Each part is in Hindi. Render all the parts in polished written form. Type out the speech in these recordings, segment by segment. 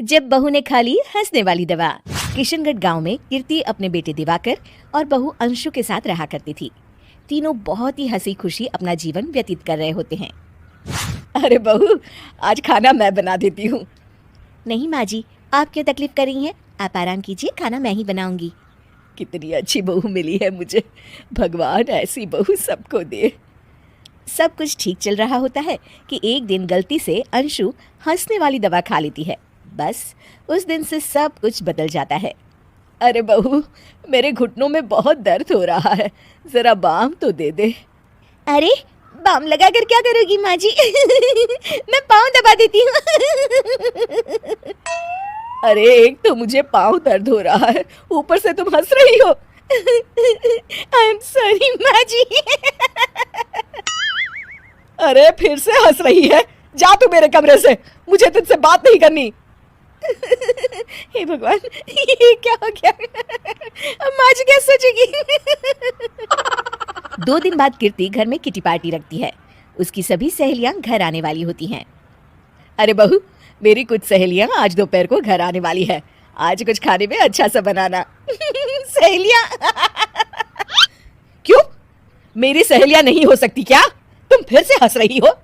जब बहू ने खा ली हंसने वाली दवा। किशनगढ़ गांव में कीर्ति अपने बेटे दिवाकर और बहू अंशु के साथ रहा करती थी। तीनों बहुत ही हंसी खुशी अपना जीवन व्यतीत कर रहे होते हैं। अरे बहू, आज खाना मैं बना देती हूँ। नहीं माँ जी, आप क्यों तकलीफ कर रही हैं? आप आराम कीजिए, खाना मैं ही बनाऊंगी। कितनी अच्छी बहू मिली है मुझे, भगवान ऐसी बहू सबको दे। सब कुछ ठीक चल रहा होता है कि एक दिन गलती से अंशु हंसने वाली दवा खा लेती है। बस उस दिन से सब कुछ बदल जाता है। अरे बहू, मेरे घुटनों में बहुत दर्द हो रहा है, जरा बाम तो दे दे। अरे बाम लगा कर क्या करोगी माँ जी? मैं पाँव दबा देती हूँ। अरे एक तो मुझे पाँव दर्द हो रहा है, ऊपर से तुम हंस रही हो। आई एम सॉरी माँ जी। अरे फिर से हंस रही है, जा तू मेरे कमरे से, मुझे तुझसे बात नहीं करनी। हे भगवान, ये क्या हो गया? अब माँ जी क्या सोचेगी? 2 दिन बाद कीर्ति घर में किटी पार्टी रखती है। उसकी सभी सहेलियां घर आने वाली होती हैं। अरे बहू, मेरी कुछ सहेलियां आज दोपहर को घर आने वाली है, आज कुछ खाने में अच्छा सा बनाना। सहेलियां? क्यों, मेरी सहेलियां नहीं हो सकती क्या? तुम फिर से हंस रही हो।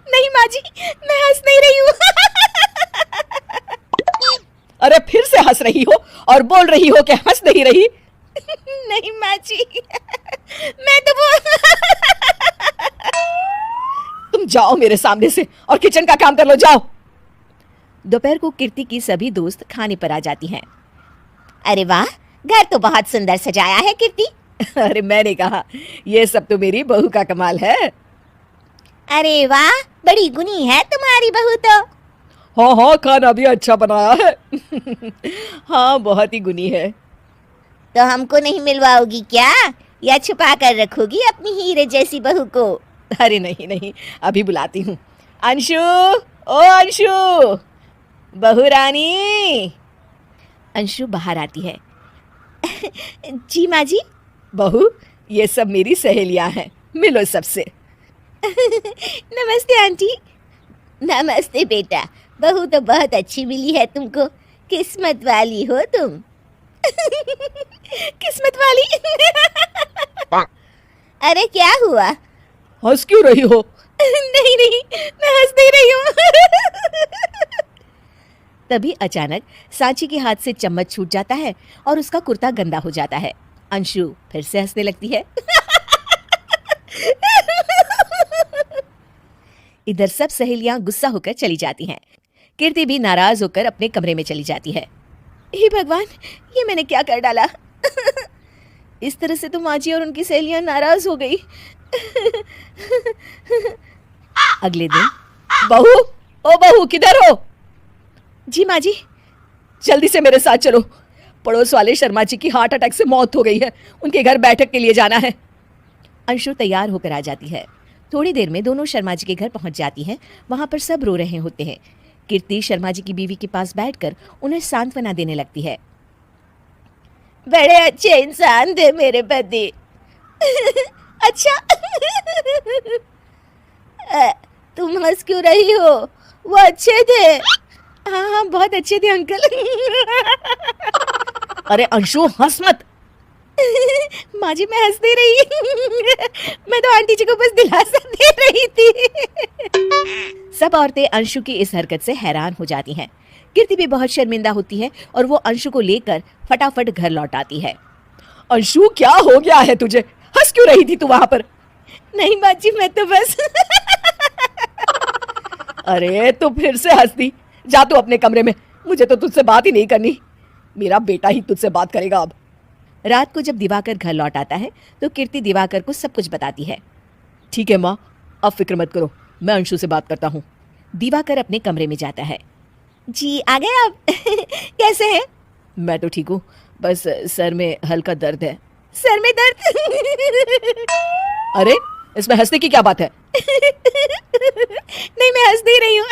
नहीं माँ जी, मैं हंस नहीं रही हूँ। अरे फिर से हंस रही हो और बोल रही हो कि हंस नहीं रही। नहीं माँ जी, मैं तो वो। तुम जाओ मेरे सामने से और किचन का काम कर लो, जाओ। दोपहर को कीर्ति की सभी दोस्त खाने पर आ जाती हैं। अरे वाह, घर तो बहुत सुंदर सजाया है कीर्ति। अरे मैंने कहा, ये सब तो मेरी बहू का कमाल है। अरे वाह, बड़ी गुनी है तुम्हारी बहू तो। हाँ हाँ, खाना भी अच्छा बनाया है। हाँ, बहुत ही गुनी है। तो हमको नहीं मिलवाओगी क्या, या छुपा कर रखोगी अपनी हीरे जैसी बहू को? अरे नहीं नहीं, अभी बुलाती हूँ। अंशु, ओ अंशु, बहू रानी। अंशु बाहर आती है। जी माँ जी। बहू, ये सब मेरी सहेलियां हैं, मिलो सबसे। नमस्ते आंटी। नमस्ते बेटा, बहू तो बहुत अच्छी मिली है तुमको, किस्मत वाली हो तुम। किस्मत वाली? अरे क्या हुआ, हंस क्यों रही हो? नहीं नहीं, मैं हंस नहीं रही हूँ। तभी अचानक सांची के हाथ से चम्मच छूट जाता है और उसका कुर्ता गंदा हो जाता है। अंशु फिर से हंसने लगती है। इधर सब सहेलियां गुस्सा होकर चली जाती हैं। कीर्ति भी नाराज होकर अपने कमरे में चली जाती है। हे भगवान, ये मैंने क्या कर डाला? इस तरह से तो माँ जी और उनकी सहेलियां नाराज हो गई। अगले दिन। बहू, ओ बहू, किधर हो? जी माँ जी। जल्दी से मेरे साथ चलो, पड़ोस वाले शर्मा जी की हार्ट अटैक से मौत हो गई है, उनके घर बैठक के लिए जाना है। अंशु तैयार होकर आ जाती है। थोड़ी देर में दोनों शर्मा जी के घर पहुंच जाती हैं। वहां पर सब रो रहे होते हैं। कीर्ति शर्मा जी की बीवी के पास बैठकर उन्हें सांत्वना देने लगती है। बड़े अच्छे इंसान थे मेरे पति। अच्छा। तुम हंस क्यों रही हो? वो अच्छे थे। हाँ हाँ, बहुत अच्छे थे अंकल। अरे अंशु, हंस मत। माँ जी, मैं हंस नहीं रही। मैं तो आंटी जी को बस दिलासा दे रही थी। सब औरतें अंशु की इस हरकत से हैरान हो जाती हैं। कीर्ति भी बहुत शर्मिंदा होती है और वो अंशु को लेकर फटाफट घर लौट आती है। अंशु, क्या हो गया है तुझे? हंस क्यों रही थी तू वहां पर? नहीं माँ जी, मैं तो बस। अरे तू फिर से हंस दी, जा तू अपने कमरे में, मुझे तो तुझसे बात ही नहीं करनी, मेरा बेटा ही तुझसे बात करेगा अब। रात को जब दिवाकर घर लौट आता है तो कीर्ति दिवाकर को सब कुछ बताती है। ठीक है माँ, अब फिक्र मत करो, मैं अंशु से बात करता हूँ। दिवाकर अपने कमरे में जाता है। जी आ गए आप? कैसे हैं? मैं तो ठीक हूँ, बस सर में हल्का दर्द है। सर में दर्द? अरे इसमें हंसने की क्या बात है? नहीं, मैं हंस नहीं रही हूँ।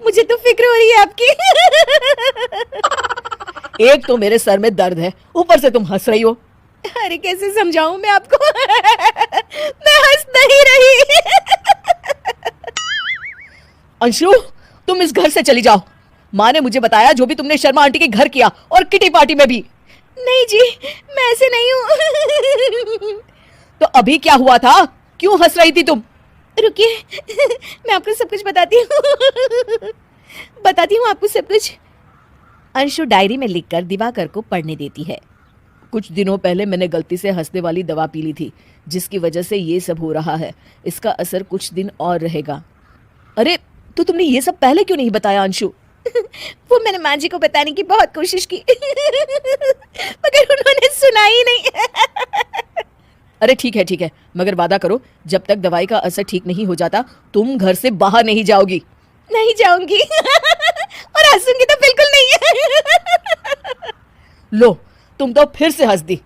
मुझे तो फिक्र हो रही है आपकी। एक तो मेरे सर में दर्द है, ऊपर से तुम हंस रही हो। अरे कैसे समझाऊं मैं आपको? मैं हंस नहीं रही। अंशु, तुम इस घर से चली जाओ। माँ ने मुझे बताया जो भी तुमने शर्मा आंटी के घर किया और किटी पार्टी में भी। नहीं जी, मैं ऐसे नहीं हूँ। तो अभी क्या हुआ था? क्यों हंस रही थी तुम? रुकिए, मैं आपको सब कुछ बताती हूँ। बताती हूँ आपको सब कुछ। अंशु डायरी में लिखकर दिवाकर को पढ़ने देती है। कुछ दिनों पहले मैंने गलती से हंसने वाली दवा पी ली थी, जिसकी वजह से ये सब हो रहा है। इसका असर कुछ दिन और रहेगा। अरे तो तुमने ये सब पहले क्यों नहीं बताया अंशु? वो मैंने माँ जी को बताने की बहुत कोशिश की, मगर उन्होंने सुना ही नहीं। अरे ठीक है, मगर वादा करो जब तक दवाई का असर ठीक नहीं हो जाता तुम घर से बाहर नहीं जाओगी। नहीं जाऊंगी, और हंसूंगी तो बिल्कुल नहीं। लो, तुम तो फिर से हंस दी।